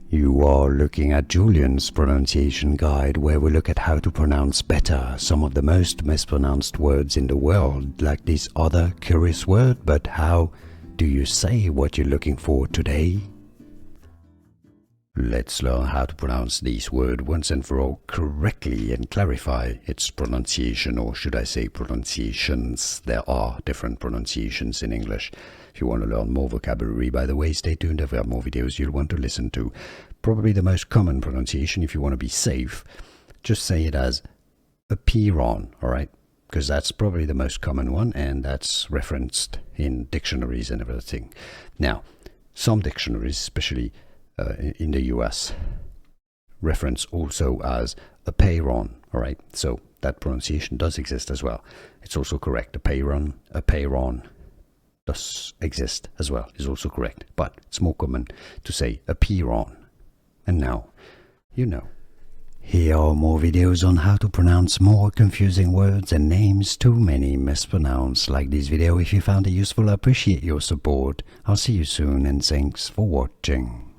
You are looking at Julian's pronunciation guide, where we look at how to pronounce better some of the most mispronounced words in the world, like this other curious word. But how do you say what you're looking for today? Let's learn how to pronounce this word once and for all correctly and clarify its pronunciation, or should I say pronunciations. There are different pronunciations in English. If you want to learn more vocabulary, by the way, stay tuned. I've got more videos you'll want to listen to. Probably the most common pronunciation, if you want to be safe, just say it as Apeiron, alright? Because that's probably the most common one, and that's referenced in dictionaries and everything. Now, some dictionaries, especially in the US, reference also as Apeiron, alright? So that pronunciation does exist as well. It's also correct. Apeiron does exist as well, is also correct. But it's more common to say Apeiron. And now, you know. Here are more videos on how to pronounce more confusing words and names too many mispronounced. Like this video if you found it useful. I appreciate your support. I'll see you soon, and thanks for watching.